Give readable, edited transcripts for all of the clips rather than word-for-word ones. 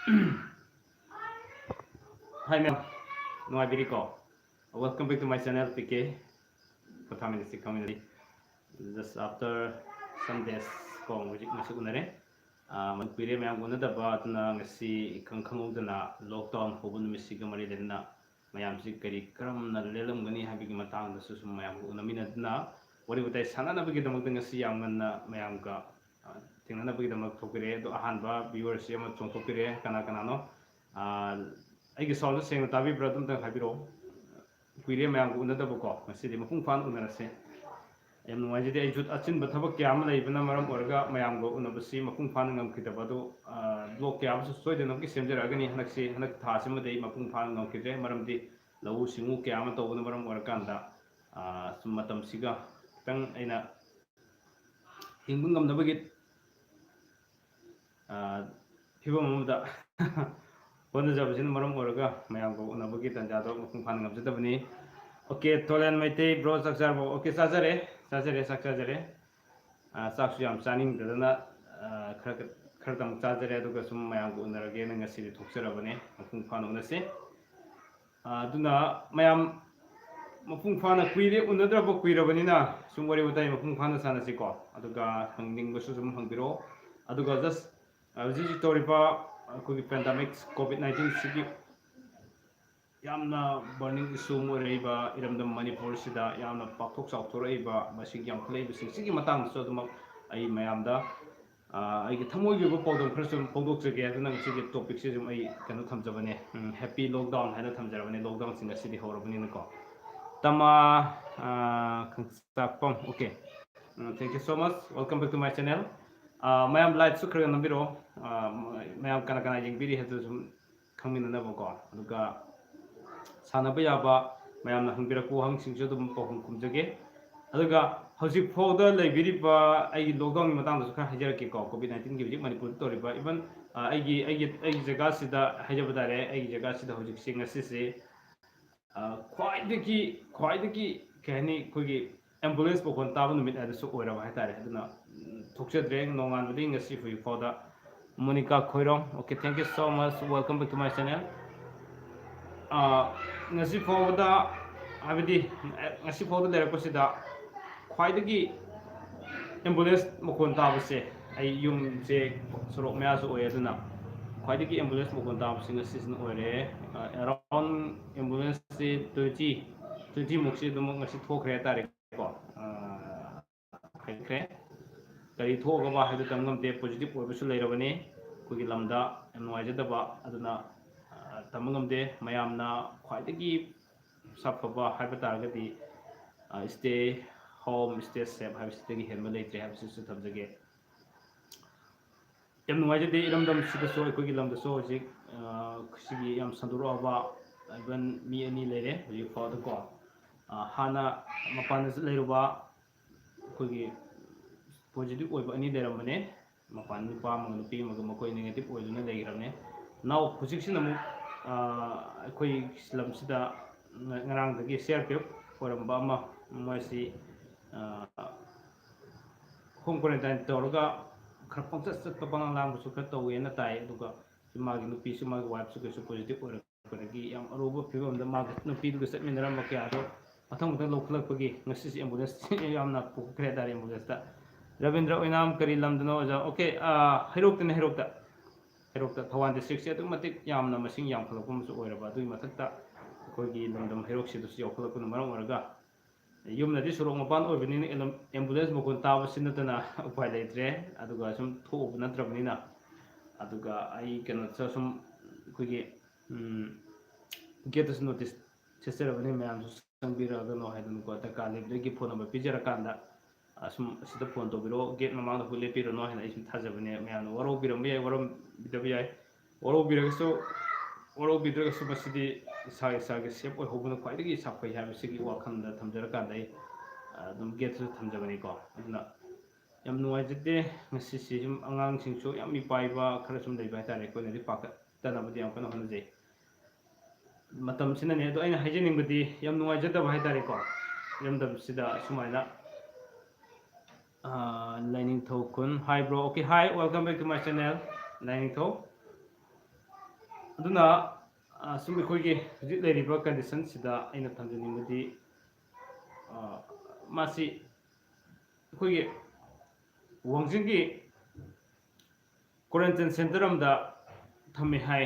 Hi ma'am, no I Biriko. Welcome back to my channel PK POTHAMINASI community. Just after some days kong music masuk unare. Manipur ma'am guna daba tuna ngasi kangudana lockdown hobun misi gamari lena mayam si kari karam na lelam gani habi ki matang da susum mayam guna mina na wari utai sana na bagi damak ngasi yang na mayam ka tingna na bagi damak thokire do ahan ba viewers yama chong thokire kana no ꯑꯩꯒꯤ sound ꯁꯦꯡꯅ ꯇꯥꯕꯤꯕ꯭ꯔꯥ ꯑꯗꯨꯝꯇꯪ ꯍꯥꯏꯕꯤꯔꯛꯑꯣ ꯀꯨꯏꯔꯦ ꯃꯌꯥꯝꯒ ꯎꯅꯗꯕꯀꯣ ꯉꯁꯤꯗꯤ ꯃꯄꯨꯡ ꯐꯥꯅ ꯎꯅꯔꯁꯦ ꯌꯥꯝ ꯅꯨꯡꯉꯥꯏꯖꯗꯦ ꯑꯩꯁꯨ ꯑꯆꯤꯟꯕ ꯊꯕꯛ ꯀꯌꯥ ꯑꯃ ꯂꯩꯕꯅ ꯃꯔꯝ ꯑꯣꯏꯔꯒ ꯃꯌꯥꯝꯒ ꯎꯅꯕꯁꯤ ꯃꯄꯨꯡ ꯐꯥꯅ ꯉꯝꯈꯤꯗꯕ ꯑꯗꯨ ꯕ꯭ꯂꯣꯛ ꯀꯌꯥ ꯑꯃꯁꯨ ꯁꯣꯏꯗꯅꯃꯛꯀꯤ ꯁꯦꯝꯖꯔꯛꯑꯒꯅꯤ ꯍꯟꯗꯛ ꯊꯥꯁꯤꯃꯗꯤ ꯑꯩ ꯃꯄꯨꯡ ꯐꯥꯅ ꯉꯝꯈꯤꯗ꯭ꯔꯦ ꯃꯔꯝꯗꯤ ꯂꯧꯎ ꯁꯤꯡꯎ ꯀꯌꯥ ꯑꯃ ꯇꯧꯕꯅ ꯃꯔꯝ ꯑꯣꯏꯔꯀꯥꯟꯗ ꯁꯨꯝ ꯃꯇꯝꯁꯤꯒ ꯈꯤꯇꯪ ꯑꯩꯅ ꯍꯤꯡꯕ ꯉꯝꯅꯕꯒꯤ ꯐꯤꯕꯝ ꯑꯃꯗ ꯍꯣꯠꯅꯖꯕꯁꯤꯅ ꯃꯔꯝ ꯑꯣꯏꯔꯒ ꯃꯌꯥꯝꯒ ꯎꯅꯕꯒꯤ ꯇꯥꯟꯖꯥꯗꯣ ꯃꯄꯨꯡ ꯐꯥꯅ ꯉꯝꯖꯗꯕꯅꯤ ꯑꯣꯀꯦ ꯇꯣꯂꯦꯟ ꯃꯩꯇꯩ ꯕ꯭ꯔꯣ ꯆꯥꯛ ꯆꯥꯔꯕꯣ ꯑꯣꯀꯦ ꯆꯥꯖꯔꯦ ꯆꯥꯛ ꯆꯥꯖꯔꯦ ꯆꯥꯛꯁꯨ ꯌꯥꯝ ꯆꯥꯅꯤꯡꯗꯗꯅ ꯈꯔꯇꯪ ꯆꯥꯖꯔꯦ ꯑꯗꯨꯒ ꯁꯨꯝ ꯃꯌꯥꯝꯒ ꯎꯅꯔꯒꯦꯅ ꯉꯁꯤꯗꯤ ꯊꯣꯛꯆꯔꯕꯅꯦ ꯃꯄꯨꯡ ꯐꯥꯅ ꯎꯅꯁꯦ ꯑꯗꯨꯅ ꯃꯌꯥꯝ ꯃꯄꯨꯡ ꯐꯥꯅ ꯎꯅꯗ꯭ꯔꯕ ꯀꯨꯏꯔꯕꯅꯤꯅ ꯁꯨꯝ ꯋꯥꯔꯤ ꯋꯥꯇꯥꯏ ꯃꯄꯨꯡ ꯐꯥꯅ ꯁꯥꯟꯅꯁꯤꯀꯣ ꯑꯗꯨꯒ ꯍꯪꯅꯤꯡꯕꯁꯨ ꯁꯨꯝ ꯍꯪꯕꯤꯔꯛꯑꯣ ꯑꯗꯨꯒ ꯖꯁ ꯍꯧꯖꯤꯛ ꯍꯧꯖꯤꯛ ꯇꯧꯔꯤꯕ ꯑꯩꯈꯣꯏꯒꯤ ꯄꯦꯟꯗꯥꯃꯤꯛ COVID-19 ꯁꯤꯒꯤ ꯌꯥꯝꯅ ꯕꯔꯅꯤꯡ ꯏꯁꯨ ꯑꯃ ꯑꯣꯏꯔꯛꯏꯕ ꯏꯔꯝꯗꯝ ꯃꯅꯤꯄꯨꯔꯁꯤꯗ ꯌꯥꯝꯅ ꯄꯥꯛꯊꯣꯛ ꯆꯥꯎꯊꯣꯔꯛꯏꯕ ꯃꯁꯤꯒꯤ ꯌꯥꯝꯈꯠꯂꯛꯏꯕꯁꯤꯡꯁꯤꯒꯤ ꯃꯇꯥꯡꯗꯁꯨ ꯑꯗꯨꯃꯛ ꯑꯩ ꯃꯌꯥꯝꯗ ꯑꯩꯒꯤ ꯊꯃꯣꯏꯒꯤ ꯑꯣꯏꯕ ꯄꯥꯎꯗꯝ ꯈꯔ ꯁꯨꯝ ꯐꯣꯡꯗꯣꯛꯆꯒꯦ ꯑꯗꯨꯅ ꯉꯁꯤꯒꯤ ꯇꯣꯄꯤꯛꯁꯤ ꯁꯨꯝ ꯑꯩ ꯀꯩꯅꯣ ꯊꯝꯖꯕꯅꯦ ꯍꯦꯄꯤ ꯂꯣꯛꯗꯥꯎꯟ ꯍꯥꯏꯅ ꯊꯝꯖꯔꯕꯅꯦ ꯂꯣꯛꯗꯥꯎꯟꯁꯤ ꯉꯁꯤꯗꯤ ꯍꯧꯔꯕꯅꯤꯅꯀꯣ ꯇꯃꯥ ꯈꯪꯆꯥꯛꯄꯝ okay thank you so much welcome back to my channel ꯃꯌꯥꯝ ꯂꯥꯏꯠꯁꯨ ꯈꯔ ꯅꯝꯕꯤꯔꯛꯑꯣ ꯃꯌꯥꯝ ꯀꯅꯥ ꯌꯦꯡꯕꯤꯔꯤ ꯍꯥꯏꯕꯗꯨ ꯁꯨꯝ ꯈꯪꯃꯤꯟꯅꯅꯕꯀꯣ ꯑꯗꯨꯒ ꯁꯥꯟꯅꯕ ꯌꯥꯕ ꯃꯌꯥꯝꯅ ꯍꯪꯕꯤꯔꯛꯄ ꯋꯥꯍꯪꯁꯤꯡꯁꯨ ꯑꯗꯨꯝ ꯄꯥꯎꯈꯨꯝ ꯈꯨꯝꯖꯒꯦ ꯑꯗꯨꯒ ꯍꯧꯖꯤꯛ ꯐꯥꯎꯗ ꯂꯩꯕꯤꯔꯤꯕ ꯑꯩꯒꯤ ꯂꯣꯛꯗꯥꯎꯟꯒꯤ ꯃꯇꯥꯡꯗꯁꯨ ꯈꯔ ꯍꯥꯏꯖꯔꯛꯀꯦꯀꯣ COVID-19ꯒꯤ ꯍꯧꯖꯤꯛ ꯃꯅꯤꯄꯨꯔꯗ ꯇꯧꯔꯤꯕ ꯏꯚꯟ ꯑꯩꯒꯤ ꯖꯒꯥꯁꯤꯗ ꯍꯥꯏꯖꯕ ꯇꯥꯔꯦ ꯑꯩꯒꯤ ꯖꯒꯥꯁꯤꯗ ꯍꯧꯖꯤꯛꯁꯦ ꯉꯁꯤꯁꯦ ꯈ꯭ꯋꯥꯏꯗꯒꯤ ꯀꯩ ꯍꯥꯏꯅꯤ ꯑꯩꯈꯣꯏꯒꯤ ꯑꯦꯝꯕꯨꯂꯦꯟꯁ ꯃꯈꯣꯟ ꯇꯥꯕ ꯅꯨꯃꯤꯠ ꯍꯥꯏꯕꯁꯨ ꯑꯣꯏꯔꯕ ꯍꯥꯏꯇꯥꯔꯦ ꯑꯗꯨꯅ ꯊꯣꯛꯆꯗ꯭ꯔꯦ ꯅꯣꯡꯉꯥꯟꯕꯗꯒꯤ ꯉꯁꯤ ꯍꯧꯖꯤꯛ ꯐꯥꯎꯗ Monica Khoirong, okay, thank you so much. Welcome back to my channel. Ngasi fawda habidi ngasi fawda lerakpasida khwaidagi ambulance mokon tabase ai yum se sorok maya su oye aduna khwaidagi ambulance mokon tabase ngasi sin oire around ambulance se 20 mukse dum ngasi thokre tare ko khre kari thoga ba haidu tamngamte positive oibasu leirabani kugi lamda yam nuaijadaba aduna tamngamte mayamna khwaidagi safaba haiba targadi stay home stay safe habisitagi henba leitre habisisu thamjage yam nuaijade iramdam sidaso kugi lamda so hojik sigi yam sanduraba even mi ani leire hojik fawda ko hana mapana leiruba kugi positive oiba ani leramane mapan nupa mang nupi mag makoi negative oiduna leirane now hujiksin amu akoi lamsida ngarang dagi share pep oramba ama masi home quarantine tawraga khar pangchat chat pangang lang su kha tawe na tai aduga magi nupi su magi wife su kesu positive oragi yam aruba phibam da magi nupi du set minara makya ado athang mutang lokhlakpagi ngasi ambulance yamna pukre dar ambulance ta Ravindra Oinam Kari Lamdano Oja. Okay, Hirokta Thawan district se adum matik yamna masing yam khalakpum su oiraba dui mathakta kogi lamdam hirok se dus yokhalakpun maram oraga yumna di surok mapan oibini ambulance mokon tawa sinatana upai leitre aduga sum thobu natrabnina aduga ai kana sum kogi get us notice seserabani mayam su sangbira ga no haidun ko ta kalib gi phone number pijara kanda asum sida phone to biro gate mamang da hule piro no hena isum thajabane mayam waro biram bi waro bidabi ai waro biraga waro bidraga su basidi isa ge sep oi hobuna khwaidagi sapai habisigi wakhanda thamjara kandai dum gate su thamjabani ko aduna yam nuaijade ngasi sum angang singsu yam mi paiba khara sum dei bai tare ko ne paka tanabudi yam kana honje matam sina ne do aina haijening budi yam nuaijada bai tare ko yam dam sida sumaina Lining Thokun. Hi bro. Okay, hi. Welcome back to my channel. Lining Thok. ꯑꯗꯨꯅ ꯁꯨꯝ ꯑꯩꯈꯣꯏꯒꯤ ꯍꯧꯖꯤꯛ ꯂꯩꯔꯤꯕ ꯀꯟꯗꯤꯁꯟꯁꯤꯗ ꯑꯩꯅ ꯊꯝꯖꯅꯤꯡꯕꯗꯤ ꯃꯥꯁꯤ ꯑꯩꯈꯣꯏꯒꯤ ꯋꯥꯡꯖꯤꯡꯒꯤ quarantine centre ꯑꯃꯗ ꯊꯝꯃꯦ ꯍꯥꯏ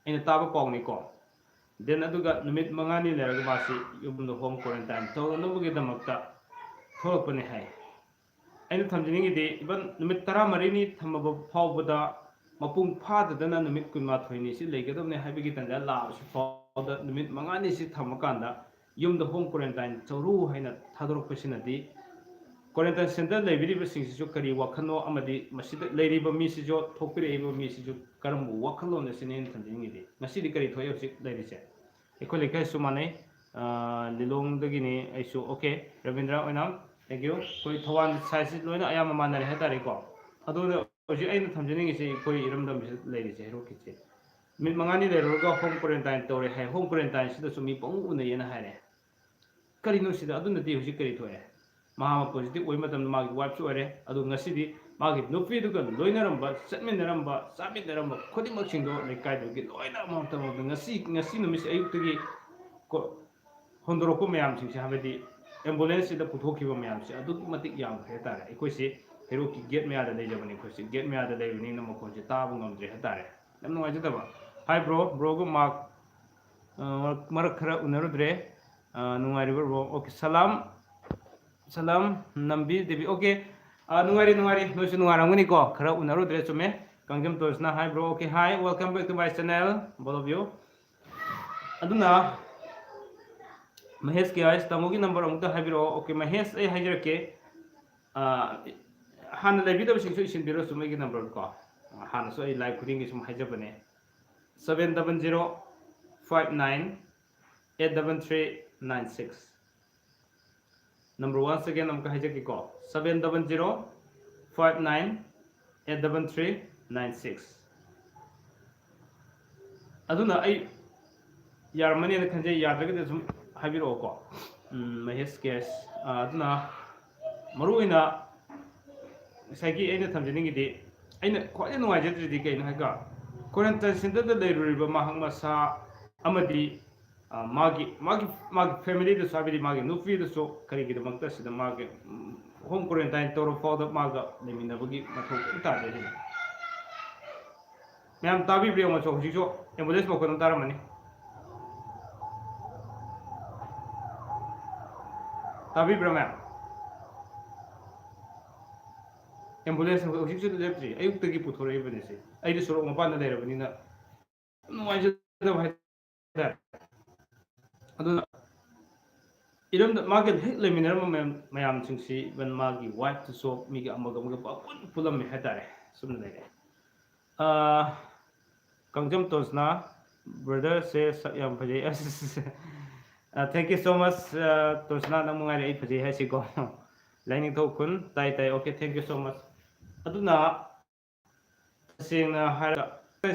ꯑꯩꯅ ꯇꯥꯕ ꯄꯥꯎꯅꯤꯀꯣ ꯗꯦꯟ ꯑꯗꯨꯒ ꯅꯨꯃꯤꯠ 5ꯅꯤ ꯂꯩꯔꯒ ꯃꯥꯁꯤ ꯌꯨꯝꯗ ꯍꯣꯝ ꯀ꯭ꯋꯥꯔꯦꯟꯇꯥꯏꯟ ꯇꯧꯅꯕꯒꯤꯗꯃꯛꯇ ꯊꯣꯛꯂꯛꯄꯅꯤ ꯍꯥꯏ ꯑꯩꯅ ꯊꯝꯖꯅꯤꯡꯉꯤꯗꯤ ꯏꯚꯟ ꯅꯨꯃꯤꯠ 14ꯅꯤ ꯊꯝꯃꯕ ꯐꯥꯎꯕꯗ ꯃꯄꯨꯡ ꯐꯥꯗꯗꯅ ꯅꯨꯃꯤꯠ 12ꯅꯤ ꯁꯤ ꯂꯩꯒꯗꯕꯅꯤ ꯍꯥꯏꯕꯒꯤ ꯇꯥꯟꯖꯥ ꯂꯥꯛꯑꯕꯁꯨ ꯐꯥꯎꯕꯗ ꯅꯨꯃꯤꯠ 5ꯅꯤꯁꯤ ꯊꯝꯃꯀꯥꯟꯗ ꯌꯨꯝꯗ ꯍꯣꯝ ꯀ꯭ꯋꯥꯔꯦꯟꯇꯥꯏꯟ ꯇꯧꯔꯨ ꯍꯥꯏꯅ ꯊꯥꯗꯣꯔꯛꯄꯁꯤꯅꯗꯤ ꯀ꯭ꯋꯥꯔꯦꯟꯇꯥꯏꯟ ꯁꯦꯟꯇꯔ ꯂꯩꯕꯤꯔꯤꯕꯁꯤꯡꯁꯤꯁꯨ ꯀꯔꯤ ꯋꯥꯈꯜꯅꯣ ꯑꯃꯗꯤ ꯃꯁꯤꯗ ꯂꯩꯔꯤꯕ ꯃꯤꯁꯤꯁꯨ ꯊꯣꯛꯄꯤꯔꯛꯏꯕ ꯃꯤꯁꯤꯁꯨ ꯀꯔꯝꯕ ꯋꯥꯈꯜꯂꯣꯟ ꯑꯁꯤꯅ ꯑꯩꯅ ꯊꯝꯖꯅꯤꯡꯉꯤꯗꯤ ꯉꯁꯤꯗꯤ ꯀꯔꯤ ꯊꯣꯛꯑꯦ ꯍꯧꯖꯤꯛ ꯂꯩꯔꯤꯁꯦ ꯑꯩꯈꯣꯏ ꯂꯩꯀꯥꯏꯁꯨ ꯃꯥꯟꯅꯩ ꯂꯤꯂꯣꯡꯗꯒꯤꯅꯤ ꯑꯩꯁꯨ okay Rabindra Oinam thank you ꯑꯩꯈꯣꯏ ꯊꯧꯕꯥꯜ ꯁꯥꯏꯠꯁꯤ ꯂꯣꯏꯅ ꯑꯌꯥꯝꯕ ꯃꯥꯟꯅꯔꯦ ꯍꯥꯏꯇꯥꯔꯦꯀꯣ ꯑꯗꯨꯅ ꯍꯧꯖꯤꯛ ꯑꯩꯅ ꯊꯝꯖꯅꯤꯡꯉꯤꯁꯤ ꯑꯩꯈꯣꯏ ꯏꯔꯝꯗꯝꯁꯤꯗ ꯂꯩꯔꯤꯁꯦ ꯍꯦꯔꯣꯛꯀꯤꯁꯦ ꯅꯨꯃꯤꯠ 5ꯅꯤ ꯂꯩꯔꯨꯔꯒ ꯍꯣꯝ ꯀ꯭ꯋꯥꯔꯦꯟꯇꯥꯏꯟ ꯇꯧꯔꯦ ꯍꯥꯏ ꯍꯣꯝ ꯀ꯭ꯋꯥꯔꯦꯟꯇꯥꯏꯟꯁꯤꯗꯁꯨ ꯃꯤ ꯄꯪꯎ ꯎꯅꯩꯌꯦꯅ ꯍꯥꯏꯔꯦ ꯀꯔꯤꯅꯣ ꯁꯤꯗ ꯑꯗꯨꯅꯗꯤ ꯍꯧꯖꯤꯛ ꯀꯔꯤ ꯊꯣꯛꯑꯦ ꯃꯍꯥꯛ ꯑꯃ ꯄꯣꯖꯤꯇꯤቭ ꯑꯣꯏꯕ ꯃꯇꯝꯗ ꯃꯥꯒꯤ ꯋꯥꯏꯐꯁꯨ ꯑꯣꯏꯔꯦ ꯑꯗꯨ ꯉꯁꯤꯗꯤ ꯃꯥꯒꯤ ꯅꯨꯄꯤꯗꯨꯒ ꯂꯣꯏꯅꯔꯝꯕ ꯆꯠꯃꯤꯟꯅꯔꯝꯕ ꯆꯥꯃꯤꯟꯅꯔꯝꯕ ꯈꯨꯗꯤꯡꯃꯛꯁꯤꯡꯗꯣ ꯂꯩꯀꯥꯏꯗꯨꯒꯤ ꯂꯣꯏꯅ ꯑꯃꯃꯝꯇ ꯉꯁꯤ ꯅꯨꯃꯤꯠꯁꯤ ꯑꯌꯨꯛꯇꯒꯤ ꯍꯣꯟꯗꯣꯔꯛꯄ ꯃꯌꯥꯝꯁꯤꯡꯁꯦ ꯍꯥꯏꯕꯗꯤ ꯑꯦꯝꯕꯨꯂꯦꯟꯁꯁꯤꯗ ꯄꯨꯊꯣꯛꯈꯤꯕ ꯃꯌꯥꯝꯁꯦ ꯑꯗꯨꯛꯀꯤ ꯃꯇꯤꯛ ꯌꯥꯝꯈ꯭ꯔꯦ ꯍꯥꯏꯇꯥꯔꯦ ꯑꯩꯈꯣꯏꯁꯤ ꯍꯦꯔꯣꯛꯀꯤ ꯒꯦꯠ ꯃꯌꯥꯗ ꯂꯩꯖꯕꯅꯤ ꯑꯩꯈꯣꯏꯁꯤ ꯒꯦꯠ ꯃꯌꯥꯗ ꯂꯩꯕꯅꯤꯅ ꯃꯈꯣꯟꯁꯦ ꯇꯥꯕ ꯉꯝꯗ꯭ꯔꯦ ꯍꯥꯏꯇꯥꯔꯦ ꯌꯥꯝ ꯅꯨꯡꯉꯥꯏꯖꯗꯕ ꯍꯥꯏ ꯕ꯭ꯔꯣꯒ ꯃꯔꯛ ꯈꯔ ꯎꯅꯔꯨꯗ꯭ꯔꯦ ꯅꯨꯡꯉꯥꯏꯔꯤꯕ ꯕ꯭ꯔꯣ ꯑꯣꯀꯦ ꯁꯂꯥꯝ ꯅꯝꯕꯤ ꯗꯦꯕꯤ ꯑꯣꯀꯦ ꯅꯨꯡꯉꯥꯏꯔꯤ ꯅꯣꯏꯁꯨ ꯅꯨꯡꯉꯥꯏꯔꯝꯒꯅꯤꯀꯣ ꯈꯔ ꯎꯅꯔꯨꯗ꯭ꯔꯦ ꯆꯨꯝꯃꯦ ꯀꯥꯡꯖꯝ ꯇꯣꯔꯁꯅ hi bro okay hi welcome back to my channel ꯕꯣꯜ ꯑꯣꯐ ꯌꯨ ꯑꯗꯨꯅ ꯃꯍꯦꯁ ꯀꯦ ꯑꯥꯏꯁ ꯇꯥꯃꯣꯒꯤ ꯅꯝꯕꯔ ꯑꯃꯨꯛꯇ ꯍꯥꯏꯕꯤꯔꯛꯑꯣ ꯑꯣꯀꯦ ꯃꯍꯦꯁ ꯑꯩ ꯍꯥꯏꯖꯔꯛꯀꯦ ꯍꯥꯟꯅ ꯂꯩꯕꯤꯗꯕꯁꯤꯡꯁꯨ ꯏꯁꯤꯟꯕꯤꯔꯣ ꯆꯨꯝ ꯑꯩꯒꯤ ꯅꯝꯕꯔ ꯀꯣ ꯍꯥꯟꯅꯁꯨ ꯑꯩ ꯂꯥꯏꯚ ꯈꯨꯗꯤꯡꯒꯤ ꯁꯨꯝ ꯍꯥꯏꯖꯕꯅꯦ 70059839396 ꯅꯝꯕꯔ 1 ꯁꯦꯀꯦꯟड ꯑꯃꯨꯛꯀ ꯍꯥꯏꯖꯒꯦꯀꯣ 70059839396 ꯑꯗꯨꯅ ꯑꯩ ꯌꯥꯔꯝꯃꯅꯤꯅ ꯈꯟꯖꯩ ꯌꯥꯗ꯭ꯔꯒꯗꯤ ꯁꯨꯝ ꯍꯥꯏꯕꯤꯔꯛꯑꯣꯀꯣ ꯃꯍꯦꯁ ꯀꯦꯁ ꯑꯗꯨꯅ ꯃꯔꯨꯑꯣꯏꯅ ꯉꯁꯥꯏꯒꯤ ꯑꯩꯅ ꯊꯝꯖꯅꯤꯡꯉꯤꯗꯤ ꯑꯩꯅ ꯈ꯭ꯋꯥꯏꯗꯒꯤ ꯅꯨꯡꯉꯥꯏꯖꯗ꯭ꯔꯤꯗꯤ ꯀꯩꯅꯣ ꯍꯥꯏꯕ ꯀ꯭ꯋꯥꯔꯦꯟꯇꯥꯏꯟ ꯁꯦꯟꯇꯔꯗ ꯂꯩꯔꯨꯔꯤꯕ ꯃꯍꯥꯛ ꯃꯁꯥ ꯑꯃꯗꯤ ꯃꯥꯒꯤ ꯐꯦꯃꯤꯂꯤꯗꯁꯨ ꯍꯥꯏꯕꯗꯤ ꯃꯥꯒꯤ ꯅꯨꯄꯤꯗꯁꯨ ꯀꯔꯤꯒꯤꯗꯃꯛꯇ ꯁꯤꯗ ꯃꯥꯒꯤ ꯍꯣꯝ ꯀ꯭ꯋꯥꯔꯦꯟꯇꯥꯏꯟ ꯇꯧꯔ ꯐꯥꯎꯗ ꯃꯥꯒ ꯂꯩꯃꯤꯟꯅꯕꯒꯤ ꯃꯊꯧ ꯀꯔꯤꯝ ꯇꯥꯗꯦ ꯃꯌꯥꯝ ꯇꯥꯕꯤꯕ꯭ꯔ ꯌꯦꯡꯉꯣ ꯍꯧꯖꯤꯛꯁꯨ ꯑꯦꯝꯕꯨꯂꯦꯟꯁ ꯃꯈꯣꯟ ꯑꯃ ꯇꯥꯔꯝꯃꯅꯤ ꯇꯥꯕꯤꯕ꯭ꯔꯥ ꯃꯌꯥꯝ ꯑꯦꯝꯕꯨꯂꯦꯟꯁ ꯍꯧꯖꯤꯛꯁꯨ ꯂꯦꯞꯇ꯭ꯔꯤ ꯑꯌꯨꯛꯇꯒꯤ ꯄꯨꯊꯣꯔꯛꯏꯕꯅꯤ ꯁꯤ ꯑꯩꯗꯤ ꯁꯣꯔꯣꯛ ꯃꯄꯥꯟꯗ ꯂꯩꯔꯕꯅꯤꯅ ꯅꯨꯡꯉꯥꯏꯖꯗꯕ ꯍꯥꯏꯇꯥꯔꯦ ꯑꯗꯨꯅ ꯏꯔꯝꯗ ꯃꯥꯒ ꯍꯦꯛ ꯂꯩꯃꯤꯟꯅꯔꯝꯕ ꯃꯌꯥꯝꯁꯤꯡꯁꯤ ꯏꯚꯟ ꯃꯥꯒꯤ ꯋꯥꯏꯐꯇꯨꯁꯨ ꯃꯤꯒ ꯑꯃꯒ ꯄꯨꯜꯂꯝꯃꯦ ꯍꯥꯏꯇꯥꯔꯦ ꯁꯨꯝꯅ ꯂꯩꯔꯦ ꯀꯥꯡꯖꯝ ꯇꯣꯟꯁꯅ ꯕ꯭ꯔꯗꯔꯁꯦ ꯁꯛ ꯌꯥꯝ ꯐꯖꯩ ꯑꯁ ꯊꯦꯡꯛ ꯌꯨ ꯁꯣ ꯃꯆ ꯇꯣꯟꯁꯅꯥ ꯅꯪ ꯅꯨꯡꯉꯥꯏꯔꯦ ꯑꯩ ꯐꯖꯩ ꯍꯥꯏꯁꯤꯀꯣ ꯂꯥꯏꯅꯤꯡꯊꯧ ꯈꯨꯟ ꯇꯥꯏ ꯑꯣꯀꯦ ꯊꯦꯡꯛ ꯌꯨ ꯁꯣ ꯃꯆ ꯑꯗꯨꯅ ꯇꯁꯦꯡꯅ ꯍꯥꯏꯔꯒ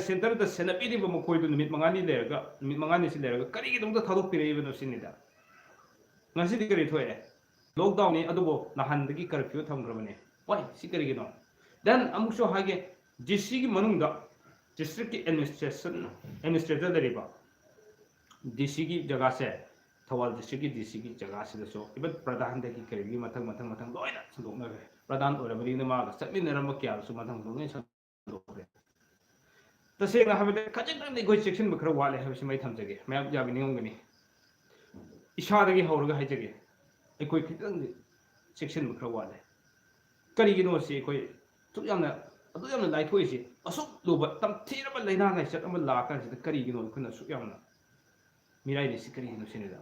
ꯁꯦꯟꯇꯔꯗ ꯁꯦꯟꯅꯕꯤꯔꯤꯕ ꯃꯈꯣꯏꯗꯨ ꯅꯨꯃꯤꯠ 5ꯅꯤꯁꯤ ꯂꯩꯔꯒ ꯀꯔꯤꯒꯤꯗꯃꯛꯇ ꯊꯥꯗꯣꯛꯄꯤꯔꯛꯏꯕꯅꯣ ꯁꯤꯅꯤꯗ ꯉꯁꯤꯗꯤ ꯀꯔꯤ ꯊꯣꯛꯑꯦ ꯂꯣꯛꯗꯥꯎꯟꯅꯤ ꯑꯗꯨꯕꯨ ꯅꯍꯥꯟꯗꯒꯤ ꯀꯔꯐ꯭ꯌꯨ ꯊꯝꯈ꯭ꯔꯕꯅꯤ ꯋꯥꯏ ꯁꯤ ꯀꯔꯤꯒꯤꯅꯣ ꯗꯦꯟ ꯑꯃꯨꯛꯁꯨ ꯍꯥꯏꯒꯦ ꯗꯤꯁꯤꯒꯤ ꯃꯅꯨꯡꯗ ꯗꯤꯁꯇ꯭ꯔꯤꯛꯀꯤ ꯑꯦꯗꯃꯤꯅꯤꯁꯇ꯭ꯔꯦꯇꯔ ꯂꯩꯔꯤꯕ ꯗꯤꯁꯤꯒꯤ ꯖꯒꯥꯁꯦ ꯊꯧꯕꯥꯜ ꯗꯤꯁꯇ꯭ꯔꯤꯛꯀꯤ ꯗꯤꯁꯤꯒꯤ ꯖꯒꯥꯁꯤꯗꯁꯨ ꯏꯚꯟ ꯄ꯭ꯔꯙꯥꯟꯗꯒꯤ ꯀꯔꯤꯒꯤ ꯃꯊꯪ ꯂꯣꯏꯅ ꯁꯟꯗꯣꯛꯅꯈ꯭ꯔꯦ ꯄ꯭ꯔꯙꯥꯟ ꯑꯣꯏꯔꯕꯅꯤꯅ ꯃꯥꯒ ꯆꯠꯃꯤꯟꯅꯔꯝꯕ ꯀꯌꯥꯗꯨꯁꯨ ꯃꯊꯪ ꯂꯣꯏꯅ ꯁꯟꯗꯣꯛꯈ꯭ꯔꯦ ꯇꯁꯦꯡꯅ ꯍꯥꯏꯕꯗ ꯈꯖꯤꯛꯇꯪꯗꯤ ꯑꯩꯈꯣꯏ ꯆꯦꯛꯁꯤꯟꯕ ꯈꯔ ꯋꯥꯠꯂꯦ ꯍꯥꯏꯕꯁꯤ ꯑꯩ ꯊꯝꯖꯒꯦ ꯃꯌꯥꯝ ꯌꯥꯕꯤꯅꯤꯡꯉꯝꯒꯅꯤ ꯏꯁꯥꯗꯒꯤ ꯍꯧꯔꯒ ꯍꯥꯏꯖꯒꯦ ꯑꯩꯈꯣꯏ ꯈꯤꯇꯪꯗꯤ ꯆꯦꯛꯁꯤꯟꯕ ꯈꯔ ꯋꯥꯠꯂꯦ ꯀꯔꯤꯒꯤꯅꯣ ꯁꯤ ꯑꯩꯈꯣꯏ ꯑꯗꯨꯛ ꯌꯥꯝꯅ ꯂꯥꯏꯊꯣꯛꯏꯁꯤ ꯑꯁꯨꯛ ꯂꯨꯕ ꯇꯝꯊꯤꯔꯕ ꯂꯥꯏꯅꯥ ꯂꯥꯏꯆꯠ ꯑꯃ ꯂꯥꯛꯀꯥꯟꯁꯤꯗ ꯀꯔꯤꯒꯤꯅꯣ ꯑꯩꯈꯣꯏꯅ ꯑꯁꯨꯛ ꯌꯥꯝꯅ ꯃꯤꯔꯥꯏꯔꯤꯁꯤ ꯀꯔꯤꯒꯤꯅꯣ ꯁꯤꯅꯤꯗ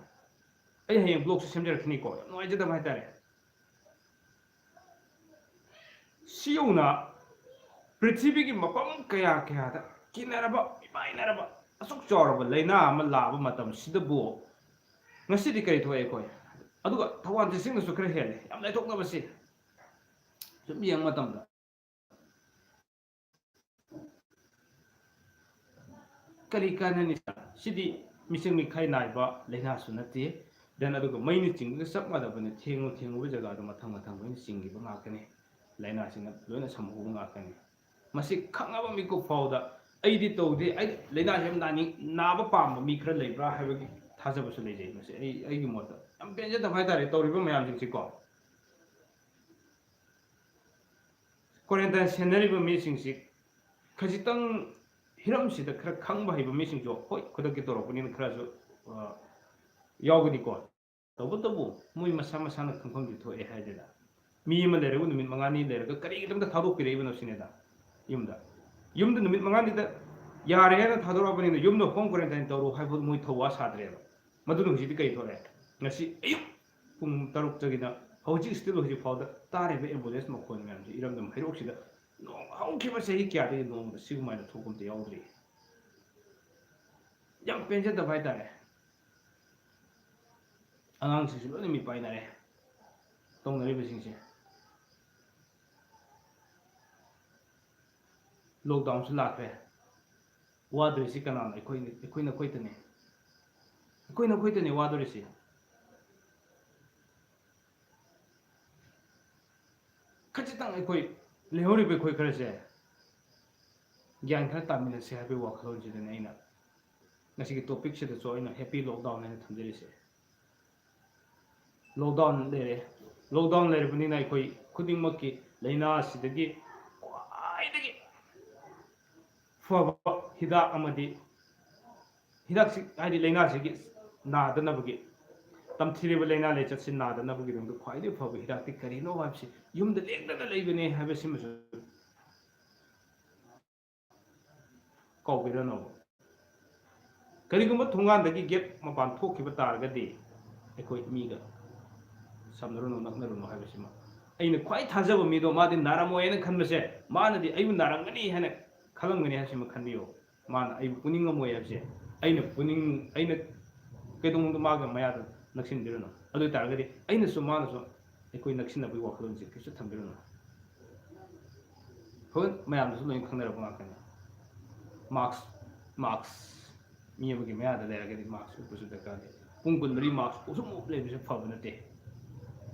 ꯑꯩ ꯍꯌꯦꯡ ꯕ꯭ꯂꯣꯛꯁꯨ ꯁꯦꯝꯖꯔꯛꯈꯤꯅꯤꯀꯣ ꯌꯥꯝ ꯅꯨꯡꯉꯥꯏꯖꯗꯕ ꯍꯥꯏꯇꯥꯔꯦ ꯁꯤ ꯌꯧꯅ ꯄ꯭ꯔꯤꯊꯤꯕꯤꯒꯤ ꯃꯐꯝ ꯀꯌꯥꯗ ꯀꯤꯅꯔꯕ ꯏꯃꯥꯏꯅꯔꯕ ꯑꯁꯨꯛ ꯆꯥꯎꯔꯕ ꯂꯥꯏꯅꯥ ꯑꯃ ꯂꯥꯛꯑꯕ ꯃꯇꯝꯁꯤꯗꯕꯨ ꯉꯁꯤꯗꯤ ꯀꯔꯤ ꯊꯣꯛꯑꯦ ꯑꯩꯈꯣꯏ ꯑꯗꯨꯒ ꯊꯧꯕꯥꯜ ꯗꯤꯁꯇ꯭ꯔꯤꯛꯅꯁꯨ ꯈꯔ ꯍꯦꯜꯂꯦ ꯌꯥꯝ ꯂꯥꯏꯊꯣꯛꯅꯕꯁꯤ ꯁꯨꯝ ꯌꯦꯡꯕ ꯃꯇꯝꯗ ꯀꯔꯤ ꯀꯥꯟꯅꯅꯤ ꯁꯤꯗꯤ ꯃꯤꯆꯪ ꯃꯤꯈꯥꯏ ꯅꯥꯏꯕ ꯂꯥꯏꯅꯥꯁꯨ ꯅꯠꯇꯦ ꯗꯦꯟ ꯑꯗꯨꯒ ꯃꯩꯅ ꯆꯤꯡꯕꯒ ꯆꯞ ꯃꯥꯟꯅꯕꯅꯤ ꯊꯦꯡꯉꯨꯕ ꯖꯒꯥꯗꯣ ꯃꯊꯪ ꯂꯣꯏꯅ ꯆꯤꯡꯈꯤꯕ ꯉꯥꯛꯇꯅꯤ ꯂꯥꯏꯅꯥꯁꯤꯅ ꯂꯣꯏꯅ ꯁꯝꯍꯧꯕ ꯉꯥꯛꯇꯅꯤ ꯃꯁꯤ ꯈꯪꯉꯕ ꯃꯤꯀꯨꯞ ꯐꯥꯎꯗ ꯑꯩꯗꯤ ꯇꯧꯗꯦ ꯑꯩ ꯂꯩꯅꯥꯁꯦ ꯌꯥꯝ ꯅꯥꯕ ꯄꯥꯝꯕ ꯃꯤ ꯈꯔ ꯂꯩꯕ꯭ꯔꯥ ꯍꯥꯏꯕꯒꯤ ꯊꯥꯖꯕꯁꯨ ꯂꯩꯖꯩ ꯃꯁꯤ ꯑꯩꯒꯤ ꯃꯣꯠꯇ ꯌꯥꯝ ꯄꯦꯟꯖꯗꯕ ꯍꯥꯏꯇꯥꯔꯦ ꯇꯧꯔꯤꯕ ꯃꯌꯥꯝꯁꯤꯡꯁꯤꯀꯣ ꯀ꯭ꯋꯥꯔꯦꯟꯇꯥꯏꯟ ꯁꯦꯟꯅꯔꯤꯕ ꯃꯤꯁꯤꯡꯁꯤ ꯈꯖꯤꯛꯇꯪ ꯍꯤꯔꯝꯁꯤꯗ ꯈꯔ ꯈꯪꯕ ꯍꯩꯕ ꯃꯤꯁꯤꯡꯁꯨ ꯍꯣꯏ ꯈꯨꯗꯛꯀꯤ ꯇꯧꯔꯛꯄꯅꯤꯅ ꯈꯔꯁꯨ ꯌꯥꯎꯒꯅꯤꯀꯣ ꯇꯧꯕꯇꯕꯨ ꯃꯣꯏ ꯃꯁꯥ ꯃꯁꯥꯅ ꯈꯪꯐꯝꯗꯤ ꯊꯣꯛꯑꯦ ꯍꯥꯏꯗꯅ ꯃꯤ ꯑꯃ ꯂꯩꯔꯒ ꯅꯨꯃꯤꯠ 5ꯅꯤ ꯂꯩꯔꯒ ꯀꯔꯤꯒꯤꯗꯃꯛꯇ ꯊꯥꯗꯣꯛꯄꯤꯔꯛꯏꯕꯅꯣ ꯁꯤꯅꯦꯗ ꯌꯨꯝꯗ ꯅꯨꯃꯤꯠ 5ꯅꯤꯗ ꯌꯥꯔꯦ ꯍꯥꯏꯅ ꯊꯥꯗꯣꯔꯛꯄꯅꯤꯅ ꯌꯨꯝꯗ ꯍꯣꯝ ꯀ꯭ꯋꯥꯔꯦꯟꯇꯥꯏꯟ ꯇꯧꯔꯣ ꯍꯥꯏꯕ ꯃꯣꯏ ꯊꯧꯋꯥ ꯁꯥꯗ꯭ꯔꯦꯕ ꯃꯗꯨꯅ ꯍꯧꯖꯤꯛꯇꯤ ꯀꯔꯤ ꯊꯣꯛꯑꯦ ꯉꯁꯤ ꯑꯌꯨꯛ ꯄꯨꯡ 6ꯇꯒꯤꯅ ꯍꯧꯖꯤꯛ ꯁ꯭ꯇꯤꯜ ꯍꯧꯖꯤꯛ ꯐꯥꯎꯗ ꯇꯥꯔꯤꯕ ꯑꯦꯝꯕꯨꯂꯦꯟꯁ ꯃꯈꯣꯟ ꯃꯌꯥꯝꯁꯤ ꯏꯔꯝꯗꯝ ꯍꯩꯔꯣꯛꯁꯤꯗ ꯍꯧꯈꯤꯕ ꯆꯍꯤ ꯀꯌꯥꯗꯒꯤ ꯅꯣꯡꯃꯗ ꯁꯤꯒꯨꯝꯕ ꯊꯣꯛꯄ ꯑꯝꯇ ꯌꯥꯎꯗ꯭ꯔꯤ ꯌꯥꯝ ꯄꯦꯟꯖꯗꯕ ꯍꯥꯏꯇꯥꯔꯦ ꯑꯉꯥꯡꯁꯤꯡꯁꯨ ꯂꯣꯏꯅ ꯃꯤꯄꯥꯏꯅꯔꯦ ꯇꯧꯅꯔꯤꯕꯁꯤꯡꯁꯦ ꯂꯣꯛꯗꯥꯎꯟꯁꯨ ꯂꯥꯛꯈ꯭ꯔꯦ ꯋꯥꯗꯣꯔꯤꯁꯤ ꯀꯅꯥꯅꯣ ꯑꯩꯈꯣꯏꯅ ꯑꯩꯈꯣꯏꯇꯅꯤ ꯋꯥꯗꯣꯔꯤꯁꯤ ꯈꯖꯤꯛꯇꯪ ꯑꯩꯈꯣꯏ ꯂꯩꯍꯧꯔꯤꯕ ꯑꯩꯈꯣꯏ ꯈꯔꯁꯦ ꯒ꯭ꯌꯥꯟ ꯈꯔ ꯇꯥꯃꯤꯟꯅꯁꯤ ꯍꯥꯏꯕꯒꯤ ꯋꯥꯈꯜꯂꯣꯟꯁꯤꯗꯅꯤ ꯑꯩꯅ ꯉꯁꯤꯒꯤ ꯇꯣꯄꯤꯛꯁꯤꯗꯁꯨ ꯑꯩꯅ ꯍꯦꯄꯤ ꯂꯣꯛꯗꯥꯎꯟ ꯍꯥꯏꯅ ꯊꯝꯖꯔꯤꯁꯦ ꯂꯣꯛꯗꯥꯎꯟ ꯂꯩꯔꯦ ꯂꯣꯛꯗꯥꯎꯟ ꯂꯩꯔꯕꯅꯤꯅ ꯑꯩꯈꯣꯏ ꯈꯨꯗꯤꯡꯃꯛꯀꯤ ꯂꯥꯏꯅꯥ ꯑꯁꯤꯗꯒꯤ ꯈ꯭ꯋꯥꯏꯗꯒꯤ ꯐꯕ ꯍꯤꯗꯥꯛ ꯑꯃꯗꯤ ꯍꯤꯗꯥꯛꯁꯤ ꯍꯥꯏꯗꯤ ꯂꯥꯏꯅꯥꯁꯤꯒꯤ ꯅꯥꯗꯅꯕꯒꯤ ꯇꯝꯊꯤꯔꯤꯕ ꯂꯥꯏꯅꯥ ꯂꯥꯏꯆꯠꯁꯤ ꯅꯥꯗꯅꯕꯒꯤꯗꯃꯛꯇ ꯈ꯭ꯋꯥꯏꯗꯒꯤ ꯐꯕ ꯍꯤꯗꯥꯛꯇꯤ ꯀꯔꯤꯅꯣ ꯍꯥꯏꯕꯁꯤ ꯌꯨꯝꯗ ꯂꯦꯡꯗꯅ ꯂꯩꯕꯅꯦ ꯍꯥꯏꯕꯁꯤꯃꯁꯨ ꯀꯥꯎꯕꯤꯔꯅꯨ ꯀꯔꯤꯒꯨꯝꯕ ꯊꯣꯡꯒꯥꯟꯗꯒꯤ ꯒꯦꯠ ꯃꯄꯥꯟ ꯊꯣꯛꯈꯤꯕ ꯇꯥꯔꯒꯗꯤ ꯑꯩꯈꯣꯏ ꯃꯤꯒ ꯁꯝꯅꯔꯨꯅꯨ ꯅꯛꯅꯔꯨꯅꯨ ꯍꯥꯏꯕꯁꯤꯃ ꯑꯩꯅ ꯈ꯭ꯋꯥꯏ ꯊꯥꯖꯕ ꯃꯤꯗꯣ ꯃꯥꯗꯤ ꯅꯥꯔꯝꯃꯣꯏꯅ ꯈꯟꯕꯁꯦ ꯃꯥꯅꯗꯤ ꯑꯩꯕꯨ ꯅꯥꯔꯝꯒꯅꯤ ꯍꯥꯏꯅ ꯈꯜꯂꯝꯒꯅꯤ ꯍꯥꯏꯕꯁꯤꯃ ꯈꯟꯕꯤꯌꯨ ꯃꯥꯅ ꯑꯩꯕꯨ ꯄꯨꯅꯤꯡꯉꯝꯃꯣꯏ ꯍꯥꯏꯕꯁꯦ ꯑꯩꯅ ꯀꯩꯗꯧꯅꯨꯡꯗ ꯃꯥꯒ ꯃꯌꯥꯗ ꯅꯛꯁꯤꯟꯕꯤꯔꯨꯅꯨ ꯑꯗꯨ ꯑꯣꯏ ꯇꯥꯔꯒꯗꯤ ꯑꯩꯅꯁꯨ ꯃꯥꯅꯁꯨ ꯑꯩꯈꯣꯏ ꯅꯛꯁꯤꯟꯅꯕꯒꯤ ꯋꯥꯈꯜꯂꯣꯟꯁꯦ ꯀꯩꯁꯨ ꯊꯝꯕꯤꯔꯨꯅꯨ ꯍꯣꯏ ꯃꯌꯥꯝꯗꯁꯨ ꯂꯣꯏꯅ ꯈꯪꯅꯔꯕ ꯉꯥꯛꯇꯅꯤ ꯃꯥꯛꯁ ꯃꯤ ꯑꯃꯒꯤ ꯃꯌꯥꯗ ꯂꯩꯔꯒꯗꯤ ꯃꯥꯛꯁ ꯎꯞꯄꯁꯨ ꯗꯔꯀꯥꯔ ꯂꯩ ꯄꯨꯡ 12 ꯃꯥꯛꯁ ꯎꯁꯨꯝ ꯎꯞ ꯂꯩꯕꯁꯨ ꯐꯕ ꯅꯠꯇꯦ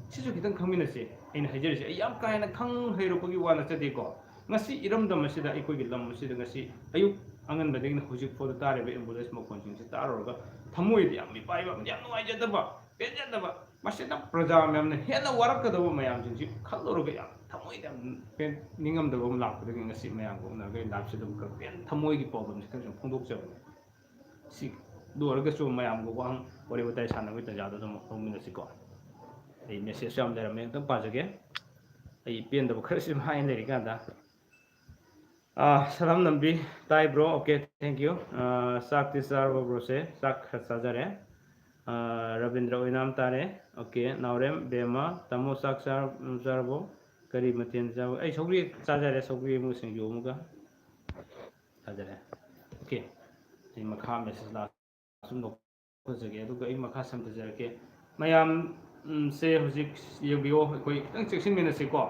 ꯁꯤꯁꯨ ꯈꯤꯇꯪ ꯈꯪꯃꯤꯟꯅꯁꯤ ꯑꯩꯅ ꯍꯥꯏꯖꯔꯤꯁꯦ ꯑꯩ ꯌꯥꯝ ꯀꯥ ꯍꯦꯟꯅ ꯈꯪ ꯍꯩꯔꯛꯄꯒꯤ ꯋꯥ ꯅꯠꯆꯗꯦꯀꯣ ꯉꯁꯤ ꯏꯔꯝꯗꯝ ꯑꯁꯤꯗ ꯑꯩꯈꯣꯏꯒꯤ ꯂꯝ ꯑꯁꯤꯗ ꯉꯁꯤ ꯑꯌꯨꯛ ꯑꯉꯟꯕꯗꯒꯤꯅ ꯍꯧꯖꯤꯛ ꯐꯥꯎꯗ ꯇꯥꯔꯤꯕ ꯑꯦꯝꯕꯨꯂꯦꯟꯁ ꯃꯈꯣꯟꯁꯤꯡꯁꯤ ꯇꯥꯔꯨꯔꯒ ꯊꯃꯣꯏꯗ ꯌꯥꯝ ꯃꯤꯄꯥꯏꯕ ꯌꯥꯝ ꯅꯨꯡꯉꯥꯏꯖꯗꯕ ꯄꯦꯟꯖꯗꯕ ꯃꯁꯤꯗ ꯄ꯭ꯔꯖꯥ ꯃꯌꯥꯝꯅ ꯍꯦꯟꯅ ꯋꯥꯔꯛꯀꯗꯕ ꯃꯌꯥꯝꯁꯤꯡꯁꯤ ꯈꯜꯂꯨꯔꯒ ꯌꯥꯝ ꯊꯃꯣꯏꯗ ꯌꯥꯝ ꯅꯤꯡꯉꯝꯗꯕ ꯑꯃ ꯂꯥꯛꯄꯗꯒꯤ ꯉꯁꯤ ꯃꯌꯥꯝꯒ ꯎꯅꯔꯒ ꯂꯥꯏꯐꯁꯤꯗ ꯊꯃꯣꯏꯒꯤ ꯄ꯭ꯔꯣꯕ꯭ꯂꯦꯝꯁꯤ ꯈꯔ ꯁꯨꯝ ꯐꯣꯡꯗꯣꯛꯆꯕꯅꯤ ꯁꯤ ꯑꯗꯨ ꯑꯣꯏꯔꯒꯁꯨ ꯃꯌꯥꯝꯒ ꯋꯥꯔꯤ ꯋꯥꯇꯥꯏ ꯁꯥꯟꯅꯕꯒꯤ ꯇꯥꯟꯖꯥꯗꯨ ꯑꯗꯨꯝ ꯂꯧꯃꯤꯟꯅꯁꯤꯀꯣ ꯑꯩ ꯃꯦꯁꯦꯖ ꯌꯥꯝ ꯂꯩꯔꯝꯃꯦ ꯑꯝꯇꯪ ꯄꯥꯖꯒꯦ ꯑꯩ ꯄꯦꯟꯗꯕ ꯈꯔꯁꯤ ꯑꯗꯨꯝ ꯍꯥꯏꯅ ꯂꯩꯔꯤꯀꯥꯟꯗ ꯁꯂꯥꯝ ꯅꯝꯕꯤ ꯇꯥꯏ ꯕ꯭ꯔꯣ ꯑꯣꯀꯦ ꯊꯦꯡꯛ ꯌꯨ ꯆꯥꯛꯇꯤ ꯆꯥꯔꯕ ꯕ꯭ꯔꯣꯁꯦ ꯆꯥꯛ ꯈꯔ ꯆꯥꯖꯔꯦ ꯔꯕꯤꯟꯗ꯭ꯔ ꯑꯣꯏꯅꯥꯝ ꯇꯥꯔꯦ ꯑꯣꯀꯦ ꯅꯥꯎꯔꯦꯝ ꯕꯦꯃ ꯇꯥꯃꯣ ꯆꯥꯛ ꯆꯥꯔꯕꯣ ꯀꯔꯤ ꯃꯊꯦꯜ ꯆꯥꯕ ꯑꯩ ꯁꯧꯒ꯭ꯔꯤ ꯆꯥꯖꯔꯦ ꯁꯧꯒ꯭ꯔꯤ ꯑꯃꯒ ꯁꯤꯡꯖꯨ ꯑꯃꯒ ꯆꯥꯖꯔꯦ ꯑꯣꯀꯦ ꯑꯩ ꯃꯈꯥ ꯃꯦꯁꯦꯖ ꯁꯨꯝ ꯂꯧꯖꯒꯦ ꯑꯗꯨꯒ ꯑꯩ ꯃꯈꯥ ꯁꯝꯊꯖꯔꯛꯀꯦ ꯃꯌꯥꯝꯁꯦ ꯍꯧꯖꯤꯛ ꯌꯦꯡꯕꯤꯌꯣ ꯑꯩꯈꯣꯏ ꯈꯤꯇꯪ ꯆꯦꯛꯁꯤꯟꯃꯤꯟꯅꯁꯤꯀꯣ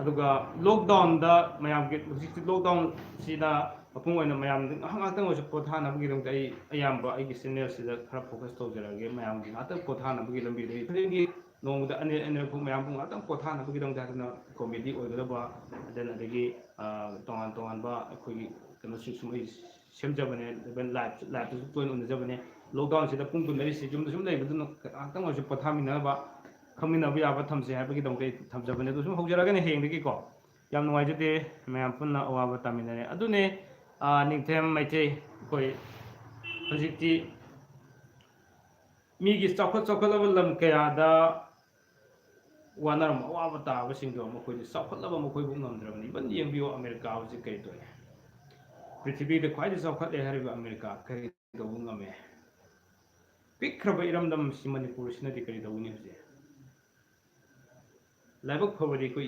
ꯑꯗꯨꯒ ꯂꯣꯛꯗꯥꯎꯟꯗ ꯃꯌꯥꯝꯒꯤ ꯍꯧꯖꯤꯛꯇꯤ ꯂꯣꯛꯗꯥꯎꯟꯁꯤꯗ ꯃꯄꯨꯡ ꯑꯣꯏꯅ ꯃꯌꯥꯝꯗ ꯉꯥꯏꯍꯥꯛꯇꯪ ꯑꯣꯏꯔꯁꯨ ꯄꯣꯊꯥꯅꯕꯒꯤꯗꯃꯛꯇ ꯑꯩ ꯑꯌꯥꯝꯕ ꯑꯩꯒꯤ ꯆꯦꯅꯦꯜꯁꯤꯗ ꯈꯔ ꯐꯣꯀꯁ ꯇꯧꯖꯔꯛꯑꯒꯦ ꯃꯌꯥꯝꯒꯤ ꯉꯥꯛꯇꯪ ꯄꯣꯊꯥꯅꯕꯒꯤ ꯂꯝꯕꯤꯗ ꯈꯨꯗꯤꯡꯒꯤ ꯅꯣꯡꯃꯗ ꯑꯅꯤꯔꯛ ꯃꯌꯥꯝꯕꯨ ꯉꯥꯛꯇꯪ ꯄꯣꯊꯥꯅꯕꯒꯤꯗꯃꯛꯇ ꯍꯥꯏꯗꯅ ꯀꯣꯃꯦꯗꯤ ꯑꯣꯏꯒꯗꯕ ꯑꯗꯒꯤ ꯇꯣꯉꯥꯟ ꯇꯣꯉꯥꯟꯕ ꯑꯩꯈꯣꯏꯒꯤ ꯀꯩꯅꯣꯁꯤꯡꯁꯨ ꯑꯩ ꯁꯦꯝꯖꯕꯅꯦ ꯂꯥꯏꯞꯇꯁꯨ ꯇꯣꯏꯅ ꯎꯅꯖꯕꯅꯦ ꯂꯣꯛꯗꯥꯎꯟꯁꯤꯗ ꯄꯨꯡ 12ꯁꯤ ꯌꯨꯝꯗ ꯁꯨꯝ ꯂꯩꯕꯗꯨꯅ ꯉꯥꯏꯍꯥꯛꯇꯪ ꯑꯣꯏꯔꯁꯨ ꯄꯣꯊꯥꯃꯤꯟꯅꯅꯕ ꯈꯪꯃꯤꯟꯅꯕ ꯌꯥꯕ ꯊꯝꯁꯦ ꯍꯥꯏꯕꯒꯤꯗꯃꯛꯇ ꯑꯩ ꯊꯝꯖꯕꯅꯦ ꯑꯗꯨ ꯁꯨꯝ ꯍꯧꯖꯔꯒꯅꯤ ꯍꯌꯦꯡꯗꯒꯤꯀꯣ ꯌꯥꯝ ꯅꯨꯡꯉꯥꯏꯖꯗꯦ ꯃꯌꯥꯝ ꯄꯨꯟꯅ ꯑꯋꯥꯕ ꯇꯥꯃꯤꯟꯅꯔꯦ ꯑꯗꯨꯅꯦ ꯅꯤꯡꯊꯦꯝ ꯃꯩꯇꯩ ꯑꯩꯈꯣꯏ ꯍꯧꯖꯤꯛꯇꯤ ꯃꯤꯒꯤ ꯆꯥꯎꯈꯠꯂꯕ ꯂꯝ ꯀꯌꯥꯗ ꯋꯥꯅꯔꯝꯕ ꯑꯋꯥꯕ ꯇꯥꯕꯁꯤꯡꯗꯣ ꯃꯈꯣꯏꯗꯤ ꯆꯥꯎꯈꯠꯂꯕ ꯃꯈꯣꯏꯕꯨ ꯉꯝꯗ꯭ꯔꯕꯅꯤ ꯏꯕꯟ ꯌꯦꯡꯕꯤꯌꯣ ꯑꯃꯦꯔꯤꯀꯥ ꯍꯧꯖꯤꯛ ꯀꯔꯤ ꯇꯧꯏ ꯄ꯭ꯔꯤꯊꯤꯕꯤꯗ ꯈ꯭ꯋꯥꯏꯗꯒꯤ ꯆꯥꯎꯈꯠꯂꯦ ꯍꯥꯏꯔꯤꯕ ꯑꯃꯦꯔꯤꯀꯥ ꯀꯔꯤ ꯇꯧꯕ ꯉꯝꯃꯦ ꯄꯤꯛꯈ꯭ꯔꯕ ꯏꯔꯝꯗꯝ ꯑꯁꯤ ꯃꯅꯤꯄꯨꯔꯁꯤꯅꯗꯤ ꯀꯔꯤ ꯇꯧꯒꯅꯤ ꯍꯧꯖꯤꯛ ꯂꯥꯏꯕꯛ ꯐꯕꯗꯤ ꯑꯩꯈꯣꯏ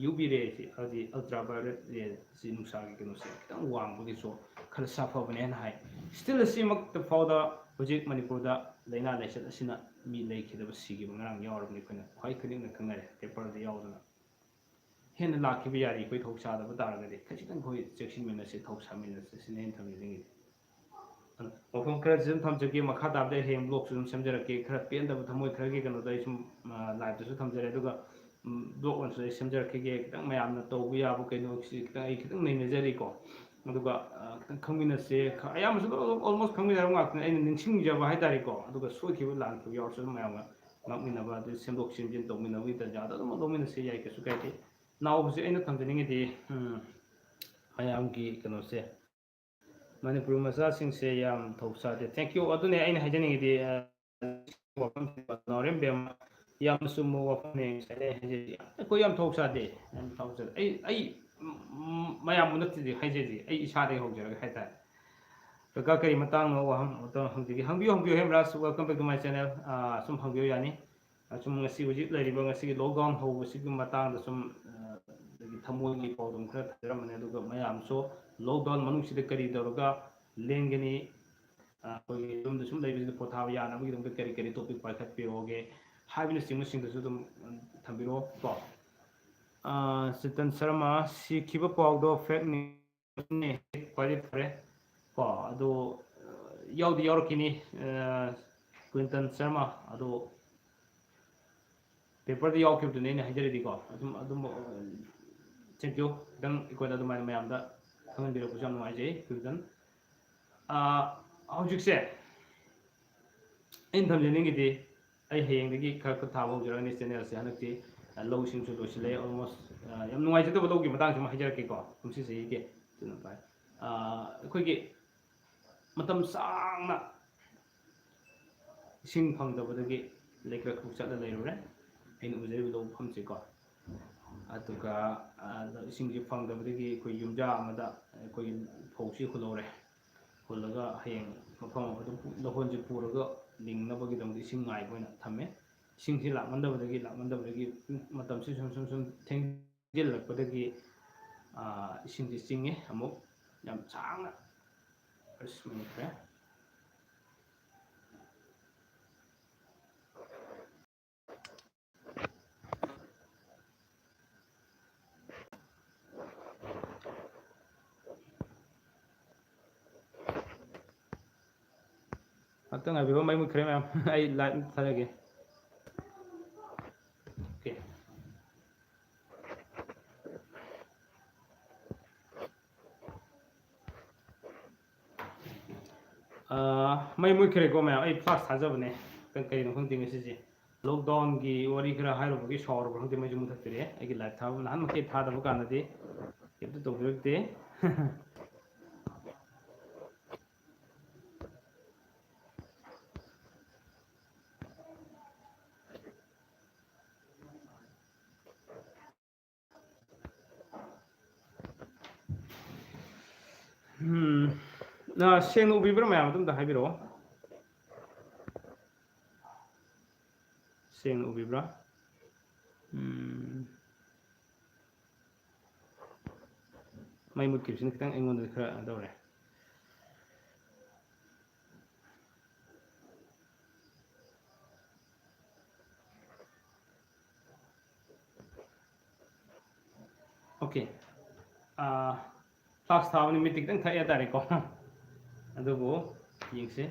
ꯌꯨꯕꯤ ꯔꯦꯁꯤ ꯍꯥꯏꯗꯤ ꯑꯜꯇ꯭ꯔꯥꯚꯥꯏꯑꯣꯂꯦꯠ ꯔꯦꯁꯤ ꯅꯨꯡꯁꯥꯒꯤ ꯀꯩꯅꯣꯁꯦ ꯈꯤꯇꯪ ꯋꯥꯡꯕꯒꯤꯁꯨ ꯈꯔ ꯁꯥꯐꯕꯅꯦꯅ ꯍꯥꯏ ꯁ꯭ꯇꯤꯜ ꯑꯁꯤꯃꯛꯇ ꯐꯥꯎꯗ ꯍꯧꯖꯤꯛ ꯃꯅꯤꯄꯨꯔꯗ ꯂꯥꯏꯅꯥ ꯂꯥꯏꯆꯠ ꯑꯁꯤꯅ ꯃꯤ ꯂꯩꯈꯤꯗꯕ ꯁꯤꯈꯤꯕ ꯉꯔꯥꯡ ꯌꯥꯎꯔꯕꯅꯤ ꯑꯩꯈꯣꯏꯅ ꯈ꯭ꯋꯥꯏ ꯈꯨꯗꯤꯡꯃꯛ ꯈꯪꯅꯔꯦ ꯄꯦꯄꯔꯗ ꯌꯥꯎꯗꯅ ꯍꯦꯟꯅ ꯂꯥꯛꯈꯤꯕ ꯌꯥꯔꯤ ꯑꯩꯈꯣꯏ ꯊꯧ ꯁꯥꯗꯕ ꯇꯥꯔꯒꯗꯤ ꯈꯖꯤꯛꯇꯪ ꯑꯩꯈꯣꯏ ꯆꯦꯛꯁꯤꯟꯃꯤꯟꯅꯁꯤ ꯊꯧ ꯁꯥꯃꯤꯟꯅꯁꯤ ꯁꯤꯅ ꯑꯩꯅ ꯊꯝꯖꯅꯤꯡꯉꯤది ꯃꯐꯝ ꯈꯔꯁꯤ ꯑꯗꯨꯝ ꯊꯝꯖꯒꯦ ꯃꯈꯥ ꯇꯥꯕꯗ ꯍꯌꯦꯡ ꯕ꯭ꯂꯣꯛꯁꯨ ꯑꯗꯨꯝ ꯁꯦꯝꯖꯔꯛꯀꯦ ꯈꯔ ꯄꯦꯟꯗꯕ ꯊꯃꯣꯏ ꯈꯔꯒꯤ ꯀꯩꯅꯣꯗ ꯑꯩ ꯁꯨꯝ ꯂꯥꯏꯚꯇꯁꯨ ꯊꯝꯖꯔꯦ ꯑꯗꯨꯒ ꯕ꯭ꯂꯣꯛ ꯑꯣꯏꯅꯁꯨ ꯑꯩ ꯁꯦꯝꯖꯔꯛꯈꯤꯒꯦ ꯈꯤꯇꯪ ꯃꯌꯥꯝꯅ ꯇꯧꯕ ꯌꯥꯕ ꯀꯩꯅꯣꯁꯤ ꯈꯤꯇꯪ ꯑꯩ ꯈꯤꯇꯪ ꯅꯩꯅꯖꯔꯤꯀꯣ ꯑꯗꯨꯒ ꯈꯤꯇꯪ ꯈꯪꯃꯤꯟꯅꯁꯦ ꯑꯌꯥꯝꯕꯁꯨ ꯑꯣꯜꯃꯣꯁ ꯈꯪꯃꯤꯟꯅꯔꯕ ꯉꯥꯛꯇꯅꯤ ꯑꯩꯅ ꯅꯤꯡꯁꯤꯡꯖꯕ ꯍꯥꯏꯇꯥꯔꯦꯀꯣ ꯑꯗꯨꯒ ꯁꯣꯏꯈꯤꯕ ꯂꯥꯟꯈꯤꯕ ꯌꯥꯎꯔꯁꯨ ꯑꯗꯨꯝ ꯃꯌꯥꯝꯒ ꯉꯥꯛꯃꯤꯟꯅꯕ ꯑꯗꯨ ꯁꯦꯝꯗꯣꯛ ꯁꯦꯝꯖꯤꯟ ꯇꯧꯃꯤꯟꯅꯕꯒꯤ ꯇꯥꯟꯖꯥꯗ ꯑꯗꯨꯝ ꯂꯧꯃꯤꯟꯅꯁꯦ ꯌꯥꯏ ꯀꯩꯁꯨ ꯀꯥꯏꯗꯦ ꯅꯥꯎꯕꯁꯦ ꯑꯩꯅ ꯊꯝꯖꯅꯤꯡꯉꯤꯗꯤ ꯃꯌꯥꯝꯒꯤ ꯀꯩꯅꯣꯁꯦ ꯃꯅꯤꯄꯨꯔ ꯃꯆꯥꯁꯤꯡꯁꯦ ꯌꯥꯝ ꯊꯧꯁꯥꯗꯦ ꯊꯦꯡꯛ ꯌꯨ ꯑꯗꯨꯅꯦ ꯑꯩꯅ ꯍꯥꯏꯖꯅꯤꯡꯉꯤꯗꯤ ꯅꯥꯎꯔꯦꯝ ꯕꯦꯝ ꯌꯥꯝꯅ ꯆꯨꯝꯕ ꯋꯥꯐꯝꯅꯦ ꯉꯁꯥꯏꯗꯩ ꯍꯥꯏꯖꯔꯤ ꯑꯩꯈꯣꯏ ꯌꯥꯝ ꯊꯧꯁꯥꯗꯦ ꯌꯥꯝ ꯊꯧꯁꯥꯗꯦ ꯑꯩ ꯃꯌꯥꯝꯕꯨ ꯅꯠꯇꯗꯤ ꯍꯥꯏꯖꯔꯤ ꯑꯩ ꯏꯁꯥꯗꯒꯤ ꯍꯧꯖꯔꯒ ꯍꯥꯏꯇꯥꯔꯦ ꯀꯀꯥ ꯀꯔꯤ ꯃꯇꯥꯡꯅꯣ ꯋꯥꯍꯪ ꯍꯪꯖꯒꯦ ꯍꯪꯕꯤꯌꯨ Hemraj welcome back to my channel ꯁꯨꯝ ꯍꯪꯕꯤꯌꯨ ꯌꯥꯅꯤ ꯁꯨꯝ ꯉꯁꯤ ꯍꯧꯖꯤꯛ ꯂꯩꯔꯤꯕ ꯉꯁꯤꯒꯤ ꯂꯣꯛꯗꯥꯎꯟ ꯍꯧꯕꯁꯤꯒꯤ ꯃꯇꯥꯡꯗ ꯁꯨꯝ ꯑꯗꯒꯤ ꯊꯃꯣꯏꯒꯤ ꯄꯥꯎꯗꯝ ꯈꯔ ꯊꯥꯖꯔꯝꯕꯅꯤ ꯑꯗꯨꯒ ꯃꯌꯥꯝꯁꯨ ꯂꯣꯛꯗꯥꯎꯟ ꯃꯅꯨꯡꯁꯤꯗ ꯀꯔꯤ ꯇꯧꯔꯒ ꯂꯦꯡꯒꯅꯤ ꯑꯩꯈꯣꯏꯒꯤ ꯌꯨꯝꯗ ꯁꯨꯝ ꯂꯩꯕꯁꯤꯗ ꯄꯣꯊꯥꯕ ꯌꯥꯅꯕꯒꯤꯗꯃꯛꯇ ꯀꯔꯤ ꯀꯔꯤ ꯇꯣꯄꯤꯛ ꯄꯥꯏꯈꯠꯄꯤꯔꯛꯑꯣꯒꯦ ꯍꯥꯏꯕꯅꯆꯤꯡꯕꯁꯤꯡꯗꯨꯁꯨ ꯑꯗꯨꯝ ꯊꯝꯕꯤꯔꯛꯑꯣ ꯀꯣ ꯆꯤꯇꯟ ꯁꯔꯃ ꯁꯤꯈꯤꯕ ꯄꯥꯎꯗꯣ ꯐꯦꯛ ꯅ꯭ꯌꯨꯁꯅꯤ ꯈ꯭ꯋꯥꯏꯗꯒꯤ ꯐꯔꯦ ꯀꯣ ꯑꯗꯨ ꯌꯥꯎꯗꯤ ꯌꯥꯎꯔꯛꯈꯤꯅꯤ ꯀ꯭ꯋꯤꯟꯇꯟ ꯁꯔꯃ ꯑꯗꯣ ꯄꯦꯄꯔꯗ ꯌꯥꯎꯈꯤꯕꯗꯨꯅꯦ ꯑꯩꯅ ꯍꯥꯏꯖꯔꯤꯗꯤꯀꯣ ꯑꯗꯨꯝ ꯊꯦꯡꯛ ꯌꯨ ꯈꯤꯇꯪ ꯑꯩꯈꯣꯏꯗ ꯑꯗꯨꯃꯥꯏꯅ ꯃꯌꯥꯝꯗ ꯈꯪꯍꯟꯕꯤꯔꯛꯄꯁꯨ ꯌꯥꯝ ꯅꯨꯡꯉꯥꯏꯖꯩ ꯀ꯭ꯋꯤꯟꯇꯟ ꯍꯧꯖꯤꯛꯁꯦ ꯑꯩꯅ ꯊꯝꯖꯅꯤꯡꯉꯤꯗꯤ ꯑꯩ ꯍꯌꯦꯡꯗꯒꯤ ꯈꯔ ꯈꯔ ꯊꯥꯕ ꯍꯧꯖꯔꯛꯑꯅꯤ ꯆꯦꯅꯦꯜꯁꯦ ꯍꯟꯗꯛꯇꯤ ꯂꯧꯁꯤꯡꯁꯨ ꯂꯣꯏꯁꯤꯜꯂꯛꯑꯦ ꯑꯣꯜꯃꯣꯁ ꯌꯥꯝ ꯅꯨꯡꯉꯥꯏꯖꯗꯕ ꯂꯧꯒꯤ ꯃꯇꯥꯡꯁꯤ ꯑꯃ ꯍꯥꯏꯖꯔꯛꯀꯦꯀꯣ ꯀꯨꯝꯁꯤ ꯆꯍꯤꯒꯤ ꯑꯩꯈꯣꯏꯒꯤ ꯃꯇꯝ ꯁꯥꯡꯅ ꯏꯁꯤꯡ ꯐꯪꯗꯕꯗꯒꯤ ꯂꯩꯀ꯭ꯔꯛ ꯆꯠꯂ ꯂꯩꯔꯨꯔꯦ ꯑꯩꯅ ꯎꯖꯔꯤꯕ ꯂꯧ ꯃꯐꯝꯁꯤꯀꯣ ꯑꯗꯨꯒ ꯏꯁꯤꯡꯁꯤ ꯐꯪꯗꯕꯗꯒꯤ ꯑꯩꯈꯣই ꯌꯨꯝꯖꯥ ꯑꯃꯗ ꯑꯩꯈꯣꯏꯒꯤ ꯐꯧꯁꯤ ꯍꯨꯜꯍꯧꯔꯦ ꯍꯨꯜꯂꯒ ꯍꯌꯦꯡ ꯃꯐꯝ ꯑꯃꯗ ꯂꯧꯍꯣꯟꯁꯤ ꯄꯨꯔꯒ ꯂꯤꯡꯅꯕꯒꯤꯗꯃꯛꯇ ꯏꯁꯤꯡ ꯉꯥꯏꯕ ꯑꯣꯏꯅ ꯊꯝꯃꯦ ꯏꯁꯤꯡꯁꯤ ꯂꯥꯛꯃꯟꯗꯕꯗꯒꯤ ꯃꯇꯝꯁꯤ ꯁꯨꯝ ꯊꯦꯡꯖꯤꯜꯂꯛꯄꯗꯒꯤ ꯏꯁꯤꯡꯁꯤ ꯆꯤꯡꯉꯦ ꯑꯃꯨꯛ ꯌꯥꯝ ꯁꯥꯡꯅ ꯃꯨꯠꯈ꯭ꯔꯦ ꯉꯥꯛꯇꯪ ꯉꯥꯏꯕꯤꯔꯣ ꯃꯩ ꯃꯨꯠꯈ꯭ꯔꯦ ꯃꯌꯥꯝ ꯑꯩ ꯂꯥꯏꯠ ꯊꯥꯖꯒꯦ ꯑꯣꯀꯦ ꯃꯩ ꯃꯨꯠꯈ꯭ꯔꯦꯀꯣ ꯃꯌꯥꯝ ꯑꯩ ꯐ꯭ꯂꯥꯁ ꯊꯥꯖꯕꯅꯦ ꯀꯔꯤꯅꯣ ꯈꯪꯗꯦ ꯉꯁꯤꯁꯦ ꯂꯣꯛꯗꯥꯎꯟꯒꯤ ꯋꯥꯔꯤ ꯈꯔ ꯍꯥꯏꯔꯨꯕꯒꯤ ꯁꯥꯎꯔꯕ ꯈꯪꯗꯦ ꯃꯩꯁꯨ ꯃꯨꯊꯠꯄꯤꯔꯛꯑꯦ ꯑꯩꯒꯤ ꯂꯥꯏꯠ ꯊꯥꯕ ꯅꯍꯥꯟꯃꯛꯀꯤ ꯊꯥꯗꯕ ꯀꯥꯟꯗꯗꯤ ꯀꯩꯝꯇ ꯇꯧꯕꯤꯔꯛꯇꯦ ꯁꯦꯡꯅ ꯎꯕꯤꯕ꯭ꯔꯥ ꯃꯌꯥꯝ ꯑꯗꯨꯝꯇ ꯍꯥꯏꯕꯤꯔꯛꯑꯣ ꯁꯦꯡꯅ ꯎꯕꯤꯕ꯭ꯔꯥ ꯃꯩ ꯃꯨꯠꯈꯤꯕꯁꯤꯅ ꯈꯤꯇꯪ ꯑꯩꯉꯣꯟꯗꯗꯤ ꯈꯔ ꯇꯧꯔꯦ ꯑꯣꯀꯦ ꯐ꯭ꯂꯥꯁ ꯊꯥꯕ ꯅꯨꯃꯤꯠꯇꯤ ꯈꯤꯇꯪ ꯊꯛꯑꯦ ꯍꯥꯏꯇꯥꯔꯦꯀꯣ ꯑꯗꯨꯕꯨ ꯌꯦꯡꯁꯦ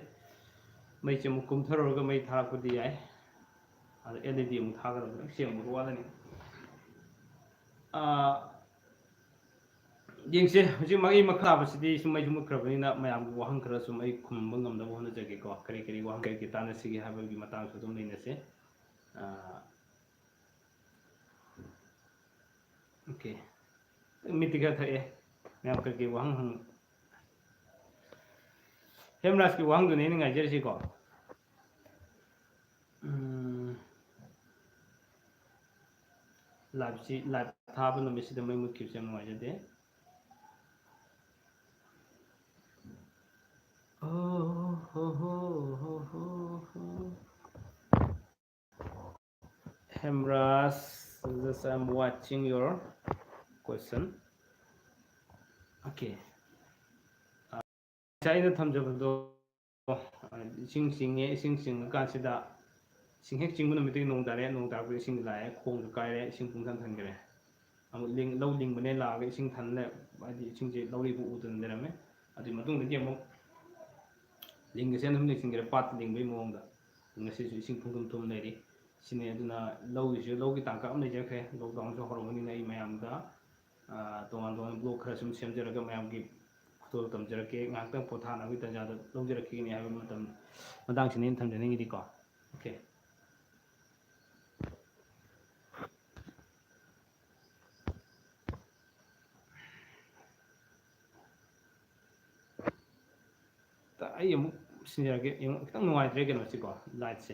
ꯃꯩꯁꯦ ꯑꯃꯨꯛ ꯀꯨꯝꯊꯔꯨꯔꯒ ꯃꯩ ꯊꯥꯔꯛꯄꯗꯤ ꯌꯥꯏ ꯑꯗ ꯑꯦꯜ ꯏ ꯗꯤ ꯑꯃꯨꯛ ꯊꯥꯒꯗꯕ ꯈꯤꯇꯪ ꯁꯦꯡꯕꯗ ꯋꯥꯠꯂꯅꯤ ꯌꯦꯡꯁꯦ ꯍꯧꯖꯤꯛ ꯃꯩ ꯃꯈꯥ ꯇꯥꯕꯁꯤꯗꯤ ꯁꯨꯝ ꯃꯩꯁꯨ ꯃꯨꯠꯈ꯭ꯔꯕꯅꯤꯅ ꯃꯌꯥꯝꯒꯤ ꯋꯥꯍꯪ ꯈꯔ ꯁꯨꯝ ꯑꯩ ꯈꯨꯝꯕ ꯉꯝꯅꯕ ꯍꯣꯠꯅꯖꯒꯦꯀꯣ ꯀꯔꯤ ꯀꯔꯤ ꯋꯥꯍꯪ ꯀꯔꯤ ꯇꯥꯟꯅꯁꯤꯒꯦ ꯍꯥꯏꯕꯒꯤ ꯃꯇꯥꯡꯁꯨ ꯑꯗꯨꯝ ꯅꯩꯅꯁꯦ ꯑꯣꯀꯦ ꯃꯤꯠꯇꯤ ꯈꯔ ꯊꯛꯑꯦ ꯃꯌꯥꯝ ꯀꯔꯤ ꯀꯔꯤ ꯋꯥꯍꯪ ꯍꯦꯝꯔꯥꯖꯀꯤ ꯋꯥꯍꯪꯗꯨꯅꯦ ꯑꯩꯅ ꯉꯥꯏꯖꯔꯤꯁꯤꯀꯣ ꯂꯥꯏꯚ ꯊꯥꯕ ꯅꯨꯃꯤꯠꯁꯤꯗ ꯃꯩ ꯃꯨꯠꯈꯤꯕꯁꯦ ꯌꯥꯝ ꯅꯨꯡꯉꯥꯏꯖꯗꯦ Hemraj, just I'm watching your question. Okay. ꯑꯩꯅ ꯊꯝꯖꯕꯗꯣ ꯏꯁꯤꯡ ꯆꯤꯡꯉꯦ ꯏꯁꯤꯡ ꯆꯤꯡꯉꯀꯥꯟꯁꯤꯗ ꯏꯁꯤꯡ ꯍꯦꯛ ꯆꯤꯡꯕ ꯅꯨꯃꯤꯠꯇꯒꯤ ꯅꯣꯡ ꯇꯥꯔꯦ ꯅꯣꯡ ꯇꯥꯔꯛꯄꯗ ꯏꯁꯤꯡ ꯂꯥꯛꯑꯦ ꯈꯣꯡꯁꯨ ꯀꯥꯏꯔꯦ ꯏꯁꯤꯡ ꯄꯨꯡꯊꯟ ꯊꯟꯈ꯭ꯔꯦ ꯑꯃꯨꯛ ꯂꯧ ꯂꯤꯡꯕꯅꯦ ꯂꯥꯛꯑꯒ ꯏꯁꯤꯡ ꯊꯟꯅ ꯍꯥꯏꯗꯤ ꯏꯁꯤꯡꯁꯦ ꯂꯧꯔꯤꯕꯨ ꯎꯗꯅ ꯂꯩꯔꯝꯃꯦ ꯑꯗꯨꯒꯤ ꯃꯇꯨꯡꯗꯒꯤ ꯑꯃꯨꯛ ꯂꯤꯡꯒꯁꯦ ꯑꯗꯨꯝ ꯂꯤꯡꯁꯤꯟꯈ꯭ꯔꯦ ꯄꯥꯠꯇ ꯂꯤꯡꯕꯒꯤ ꯃꯑꯣꯡꯗ ꯉꯁꯤꯁꯨ ꯏꯁꯤꯡ ꯊꯨꯝ ꯊꯨꯝ ꯂꯩꯔꯤ ꯁꯤꯅꯤ ꯑꯗꯨꯅ ꯂꯧꯒꯤꯁꯨ ꯂꯧꯒꯤ ꯇꯥꯡꯀꯛ ꯑꯃ ꯂꯩꯖꯈ꯭ꯔꯦ ꯂꯣꯛꯗꯥꯎꯟꯁꯨ ꯍꯧꯔꯛꯄꯅꯤꯅ ꯑꯩ ꯃꯌꯥꯝꯗ ꯇꯣꯉꯥꯟ ꯇꯣꯉꯥꯟꯕ ꯕ꯭ꯂꯣꯛ ꯈꯔ ꯁꯨꯝ ꯁꯦꯝꯖꯔꯒ ꯃꯌꯥꯝꯒꯤ ꯇꯣꯜ ꯇꯝꯖꯔꯛꯀꯦ ꯉꯥꯏꯍꯥꯛꯇꯪ ꯄꯣꯊꯥꯅꯕꯒꯤ ꯇꯥꯟꯖꯥꯗ ꯂꯧꯖꯔꯛꯈꯤꯒꯅꯤ ꯍꯥꯏꯕ ꯃꯇꯥꯡꯁꯤꯅ ꯑꯩꯅ ꯊꯝꯖꯅꯤꯡꯉꯤꯗꯤꯀꯣ ꯑꯣꯀꯦ ꯑꯩ ꯑꯃꯨꯛ ꯁꯤꯟꯖꯔꯒꯦ ꯈꯤꯇꯪ ꯅꯨꯡꯉꯥꯏꯇ꯭ꯔꯦ ꯀꯩꯅꯣꯁꯤꯀꯣ ꯂꯥꯏꯠꯁꯦ